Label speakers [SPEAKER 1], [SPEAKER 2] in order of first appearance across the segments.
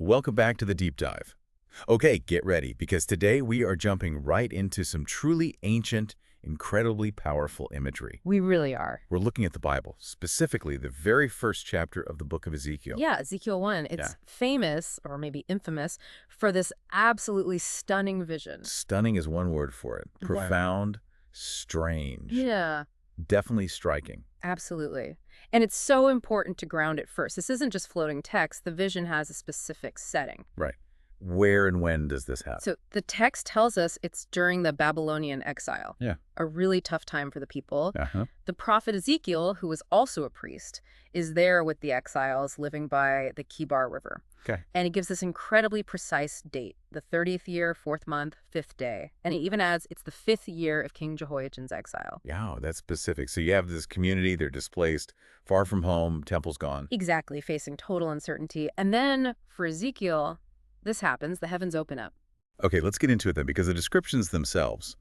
[SPEAKER 1] Welcome back to the deep dive. Okay, get ready, because today we are jumping right into some truly ancient, incredibly powerful imagery.
[SPEAKER 2] We really are.
[SPEAKER 1] We're looking at the Bible, specifically the very first chapter of the book of Ezekiel.
[SPEAKER 2] Yeah, Ezekiel 1. It's famous, or maybe infamous, for this absolutely stunning vision.
[SPEAKER 1] Stunning is one word for it.
[SPEAKER 2] Yeah.
[SPEAKER 1] Profound, strange.
[SPEAKER 2] Yeah,
[SPEAKER 1] Definitely striking.
[SPEAKER 2] absolutely. And it's so important to ground it first. This isn't just floating text. The vision has a specific setting.
[SPEAKER 1] Right. Where and when does this happen?
[SPEAKER 2] So the text tells us it's during the Babylonian exile.
[SPEAKER 1] Yeah.
[SPEAKER 2] A really tough time for the people.
[SPEAKER 1] Uh-huh.
[SPEAKER 2] The prophet Ezekiel, who was also a priest, is there with the exiles living by the Kibar River.
[SPEAKER 1] Okay.
[SPEAKER 2] And he gives this incredibly precise date, the 30th year, 4th month, 5th day. And he even adds it's the 5th year of King Jehoiachin's exile.
[SPEAKER 1] Yeah, that's specific. So you have this community, they're displaced, far from home, temple's gone.
[SPEAKER 2] Exactly, facing total uncertainty. And then for Ezekiel, this happens, the heavens open up.
[SPEAKER 1] Okay, let's get into it then, because the descriptions themselves,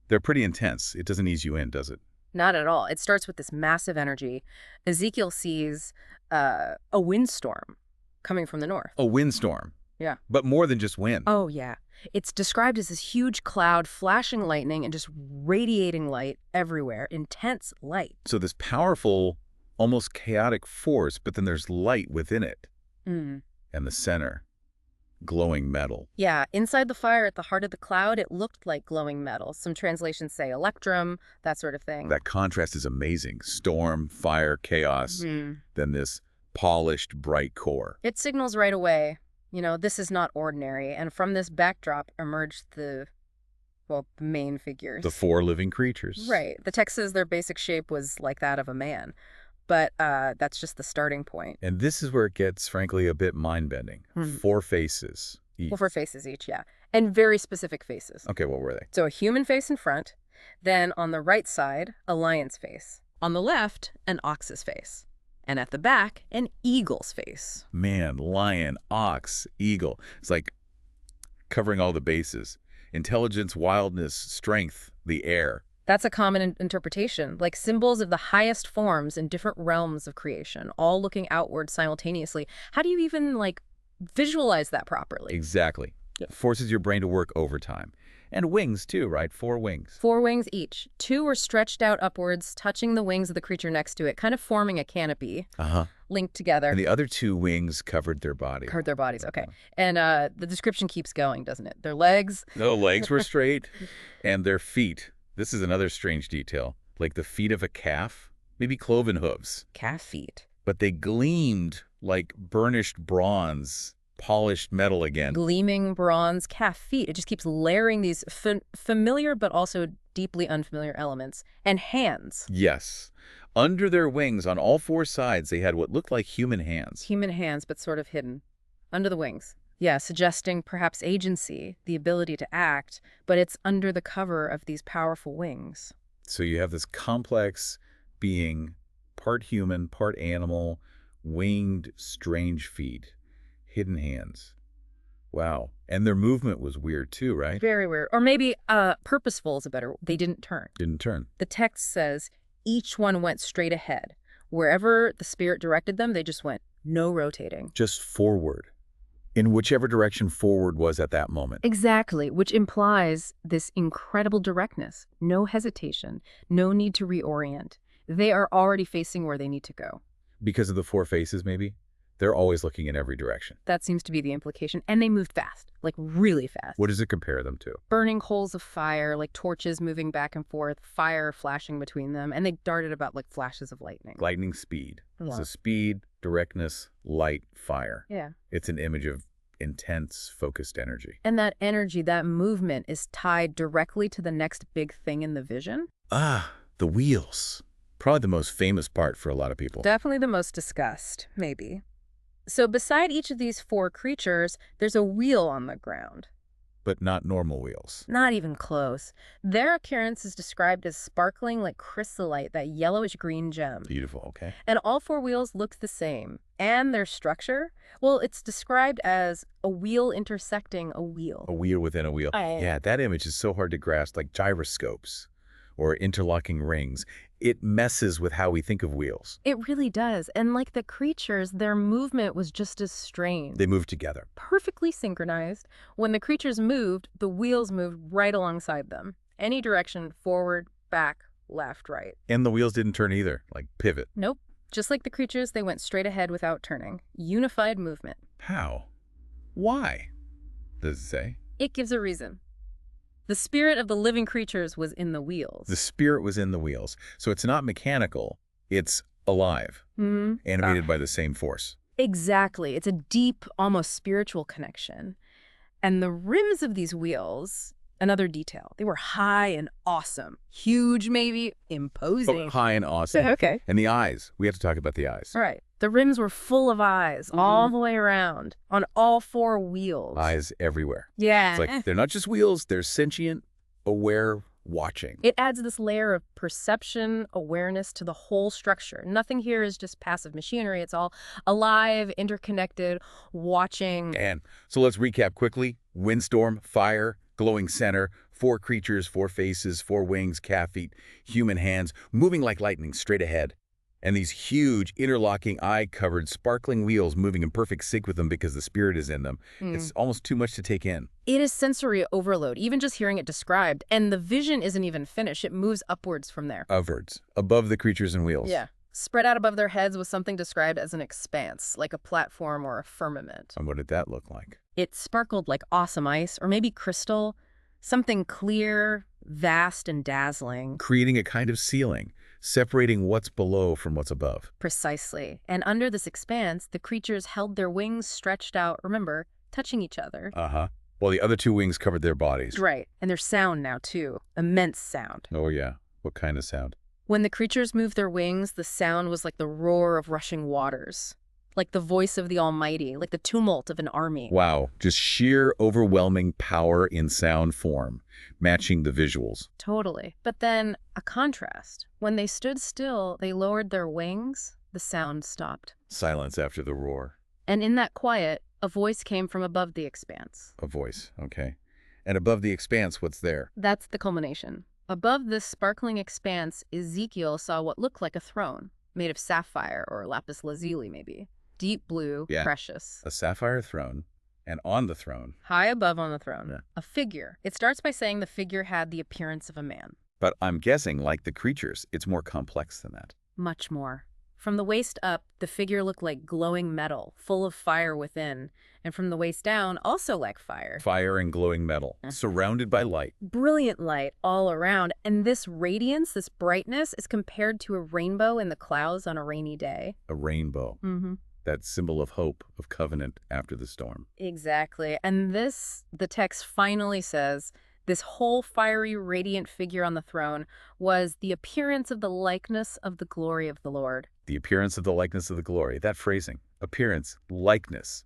[SPEAKER 1] they're pretty intense. It doesn't ease you in, does it?
[SPEAKER 2] Not at all. It starts with this massive energy. Ezekiel sees a windstorm coming from the north.
[SPEAKER 1] A windstorm.
[SPEAKER 2] Yeah.
[SPEAKER 1] But more than just wind.
[SPEAKER 2] Oh, yeah. It's described as this huge cloud, flashing lightning, and just radiating light everywhere. Intense light.
[SPEAKER 1] So this powerful, almost chaotic force, but then there's light within it.
[SPEAKER 2] Mm.
[SPEAKER 1] And the center, glowing metal.
[SPEAKER 2] Yeah, inside the fire at the heart of the cloud, it looked like glowing metal. Some translations say electrum, that sort of thing.
[SPEAKER 1] That contrast is amazing. Storm, fire, chaos, then this polished, bright core.
[SPEAKER 2] It signals right away, you know, this is not ordinary. And from this backdrop emerged the main figures.
[SPEAKER 1] The four living creatures.
[SPEAKER 2] Right. The text says their basic shape was like that of a man. But that's just the starting point.
[SPEAKER 1] And this is where it gets, frankly, a bit mind-bending. 4 faces each.
[SPEAKER 2] Well, 4 faces each, yeah. And very specific faces.
[SPEAKER 1] Okay, what were they?
[SPEAKER 2] So a human face in front, then on the right side, a lion's face. On the left, an ox's face. And at the back, an eagle's face.
[SPEAKER 1] Man, lion, ox, eagle. It's like covering all the bases. Intelligence, wildness, strength, the air.
[SPEAKER 2] That's a common interpretation, like symbols of the highest forms in different realms of creation, all looking outward simultaneously. How do you even, visualize that properly?
[SPEAKER 1] Exactly.
[SPEAKER 2] Yeah.
[SPEAKER 1] Forces your brain to work overtime. And wings, too, right? 4 wings.
[SPEAKER 2] 4 wings each. 2 were stretched out upwards, touching the wings of the creature next to it, kind of forming a canopy, linked together.
[SPEAKER 1] And the other 2 wings covered their body.
[SPEAKER 2] Covered their bodies, okay. And the description keeps going, doesn't it? Their legs.
[SPEAKER 1] No, legs were straight, and their feet. This is another strange detail, like the feet of a calf, maybe cloven hooves.
[SPEAKER 2] Calf feet.
[SPEAKER 1] But they gleamed like burnished bronze, polished metal again.
[SPEAKER 2] Gleaming bronze calf feet. It just keeps layering these familiar but also deeply unfamiliar elements. And hands.
[SPEAKER 1] Yes. Under their wings, on all 4 sides, they had what looked like human hands.
[SPEAKER 2] Human hands, but sort of hidden. Under the wings. Yeah, suggesting perhaps agency, the ability to act, but it's under the cover of these powerful wings.
[SPEAKER 1] So you have this complex being, part human, part animal, winged, strange feet, hidden hands. Wow. And their movement was weird too, right?
[SPEAKER 2] Very weird. Or maybe purposeful is a better. They didn't turn.
[SPEAKER 1] Didn't turn.
[SPEAKER 2] The text says each one went straight ahead. Wherever the spirit directed them, they just went. No rotating.
[SPEAKER 1] Just forward. In whichever direction forward was at that moment.
[SPEAKER 2] Exactly, which implies this incredible directness. No hesitation. No need to reorient. They are already facing where they need to go.
[SPEAKER 1] Because of the 4 faces, maybe? They're always looking in every direction.
[SPEAKER 2] That seems to be the implication. And they moved fast, like really fast.
[SPEAKER 1] What does it compare them to?
[SPEAKER 2] Burning coals of fire, like torches moving back and forth, fire flashing between them, and they darted about like flashes of lightning.
[SPEAKER 1] Lightning speed.
[SPEAKER 2] Yeah.
[SPEAKER 1] So speed, directness, light, fire.
[SPEAKER 2] Yeah.
[SPEAKER 1] It's an image of intense, focused energy.
[SPEAKER 2] And that energy, that movement, is tied directly to the next big thing in the vision?
[SPEAKER 1] Ah, the wheels. Probably the most famous part for a lot of people.
[SPEAKER 2] Definitely the most discussed, maybe. So beside each of these 4 creatures, there's a wheel on the ground.
[SPEAKER 1] But not normal wheels.
[SPEAKER 2] Not even close. Their appearance is described as sparkling like chrysolite, that yellowish-green gem.
[SPEAKER 1] Beautiful, okay.
[SPEAKER 2] And all 4 wheels look the same. And their structure? Well, it's described as a wheel intersecting a wheel.
[SPEAKER 1] A wheel within a wheel.
[SPEAKER 2] Yeah.
[SPEAKER 1] Yeah, that image is so hard to grasp, like gyroscopes. or interlocking rings. It messes with how we think of wheels.
[SPEAKER 2] It really does. And like the creatures, their movement was just as strange.
[SPEAKER 1] They move together.
[SPEAKER 2] Perfectly synchronized. When the creatures moved, the wheels moved right alongside them. Any direction, forward, back, left, right.
[SPEAKER 1] And the wheels didn't turn either, like pivot.
[SPEAKER 2] Nope. Just like the creatures, they went straight ahead without turning. Unified movement.
[SPEAKER 1] How? Why? Does it say?
[SPEAKER 2] It gives a reason. The spirit of the living creatures was in the wheels.
[SPEAKER 1] The spirit was in the wheels. So it's not mechanical, it's alive, animated by the same force.
[SPEAKER 2] Exactly. It's a deep, almost spiritual connection. And the rims of these wheels, another detail, they were high and awesome. Huge, maybe, imposing.
[SPEAKER 1] Oh, high and awesome.
[SPEAKER 2] Okay.
[SPEAKER 1] And the eyes. We have to talk about the eyes.
[SPEAKER 2] All right. The rims were full of eyes all the way around on all four wheels.
[SPEAKER 1] Eyes everywhere.
[SPEAKER 2] Yeah.
[SPEAKER 1] It's like they're not just wheels, they're sentient, aware, watching.
[SPEAKER 2] It adds this layer of perception, awareness to the whole structure. Nothing here is just passive machinery. It's all alive, interconnected, watching.
[SPEAKER 1] And so let's recap quickly. Windstorm, fire, glowing center, 4 creatures, 4 faces, 4 wings, calf feet, human hands, moving like lightning straight ahead. And these huge, interlocking, eye-covered, sparkling wheels moving in perfect sync with them because the spirit is in them. It's almost too much to take in.
[SPEAKER 2] It is sensory overload, even just hearing it described. And the vision isn't even finished. It moves upwards from there.
[SPEAKER 1] Upwards, above the creatures and wheels.
[SPEAKER 2] Yeah. Spread out above their heads was something described as an expanse, like a platform or a firmament.
[SPEAKER 1] And what did that look like?
[SPEAKER 2] It sparkled like awesome ice, or maybe crystal, something clear, vast, and dazzling.
[SPEAKER 1] Creating a kind of ceiling, separating what's below from what's above.
[SPEAKER 2] Precisely. And under this expanse, the creatures held their wings stretched out, remember, touching each other.
[SPEAKER 1] While the other 2 wings covered their bodies.
[SPEAKER 2] Right. And their sound now, too. Immense sound.
[SPEAKER 1] Oh, yeah. What kind of sound?
[SPEAKER 2] When the creatures moved their wings, the sound was like the roar of rushing waters, like the voice of the Almighty, like the tumult of an army.
[SPEAKER 1] Wow. Just sheer, overwhelming power in sound form, matching the visuals.
[SPEAKER 2] Totally. But then, a contrast. When they stood still, they lowered their wings, the sound stopped.
[SPEAKER 1] Silence after the roar.
[SPEAKER 2] And in that quiet, a voice came from above the expanse.
[SPEAKER 1] A voice, okay. And above the expanse, what's there?
[SPEAKER 2] That's the culmination. Above this sparkling expanse, Ezekiel saw what looked like a throne, made of sapphire or lapis lazuli, maybe. Deep blue, precious.
[SPEAKER 1] A sapphire throne, and on the throne.
[SPEAKER 2] High above on the throne. A figure. It starts by saying the figure had the appearance of a man.
[SPEAKER 1] But I'm guessing, like the creatures, it's more complex than that.
[SPEAKER 2] Much more. From the waist up, the figure looked like glowing metal, full of fire within. And from the waist down, also like fire.
[SPEAKER 1] Fire and glowing metal, surrounded by light.
[SPEAKER 2] Brilliant light all around. And this radiance, this brightness, is compared to a rainbow in the clouds on a rainy day.
[SPEAKER 1] A rainbow. That symbol of hope, of covenant after the storm.
[SPEAKER 2] Exactly. And this, the text finally says, this whole fiery, radiant figure on the throne was the appearance of the likeness of the glory of the Lord.
[SPEAKER 1] The appearance of the likeness of the glory. That phrasing. Appearance, likeness.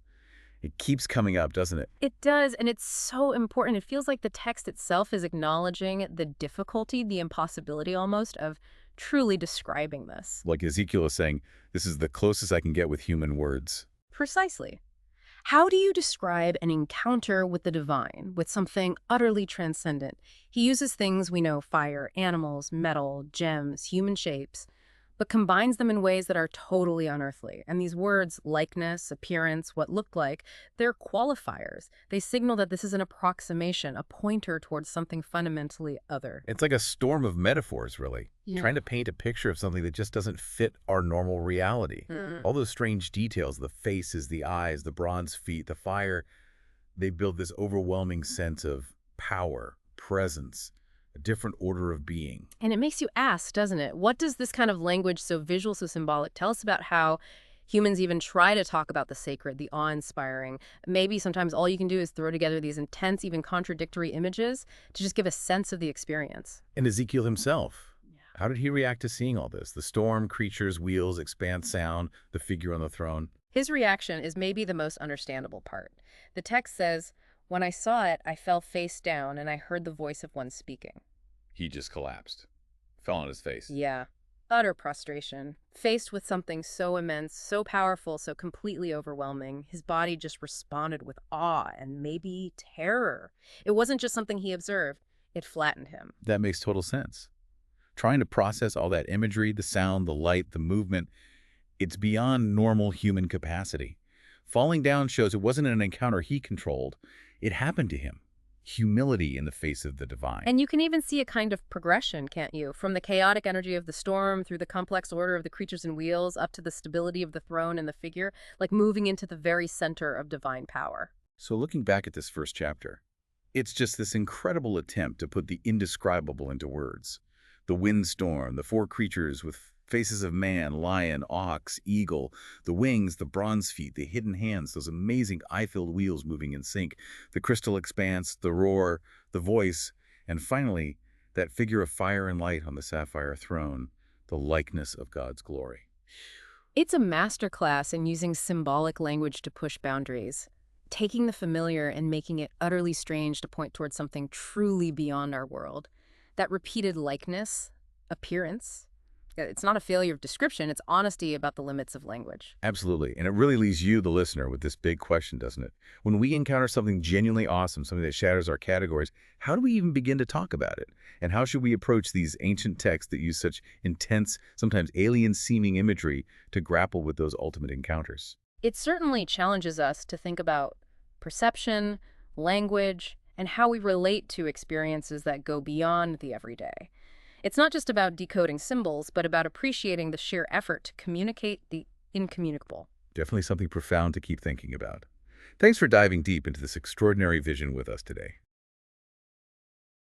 [SPEAKER 1] It keeps coming up, doesn't it?
[SPEAKER 2] It does, and it's so important. It feels like the text itself is acknowledging the difficulty, the impossibility almost, of truly describing this.
[SPEAKER 1] Like Ezekiel is saying, this is the closest I can get with human words.
[SPEAKER 2] Precisely. How do you describe an encounter with the divine, with something utterly transcendent? He uses things we know, fire, animals, metal, gems, human shapes, but combines them in ways that are totally unearthly. And these words, likeness, appearance, what looked like, they're qualifiers. They signal that this is an approximation, a pointer towards something fundamentally other.
[SPEAKER 1] It's like a storm of metaphors, really. Trying to paint a picture of something that just doesn't fit our normal reality. All those strange details, the faces, the eyes, the bronze feet, the fire, they build this overwhelming sense of power, presence, a different order of being.
[SPEAKER 2] And it makes you ask, doesn't it? What does this kind of language, so visual, so symbolic, tell us about how humans even try to talk about the sacred, the awe-inspiring? Maybe sometimes all you can do is throw together these intense, even contradictory images to just give a sense of the experience.
[SPEAKER 1] And Ezekiel himself, how did he react to seeing all this? The storm, creatures, wheels, expanse, sound, the figure on the throne.
[SPEAKER 2] His reaction is maybe the most understandable part. The text says, "When I saw it, I fell face down, and I heard the voice of one speaking."
[SPEAKER 1] He just collapsed, fell on his face.
[SPEAKER 2] Yeah. Utter prostration. Faced with something so immense, so powerful, so completely overwhelming, his body just responded with awe and maybe terror. It wasn't just something he observed. It flattened him.
[SPEAKER 1] That makes total sense. Trying to process all that imagery, the sound, the light, the movement, it's beyond normal human capacity. Falling down shows it wasn't an encounter he controlled. It happened to him. Humility in the face of the divine.
[SPEAKER 2] And you can even see a kind of progression, can't you? From the chaotic energy of the storm, through the complex order of the creatures and wheels, up to the stability of the throne and the figure, like moving into the very center of divine power.
[SPEAKER 1] So looking back at this first chapter, it's just this incredible attempt to put the indescribable into words. The windstorm, the four creatures with faces of man, lion, ox, eagle, the wings, the bronze feet, the hidden hands, those amazing eye-filled wheels moving in sync, the crystal expanse, the roar, the voice, and finally, that figure of fire and light on the sapphire throne, the likeness of God's glory.
[SPEAKER 2] It's a masterclass in using symbolic language to push boundaries, taking the familiar and making it utterly strange to point towards something truly beyond our world. That repeated likeness, appearance, it's not a failure of description, it's honesty about the limits of language.
[SPEAKER 1] Absolutely. And it really leaves you, the listener, with this big question, doesn't it? When we encounter something genuinely awesome, something that shatters our categories, how do we even begin to talk about it? And how should we approach these ancient texts that use such intense, sometimes alien-seeming imagery to grapple with those ultimate encounters?
[SPEAKER 2] It certainly challenges us to think about perception, language, and how we relate to experiences that go beyond the everyday. It's not just about decoding symbols, but about appreciating the sheer effort to communicate the incommunicable.
[SPEAKER 1] Definitely something profound to keep thinking about. Thanks for diving deep into this extraordinary vision with us today.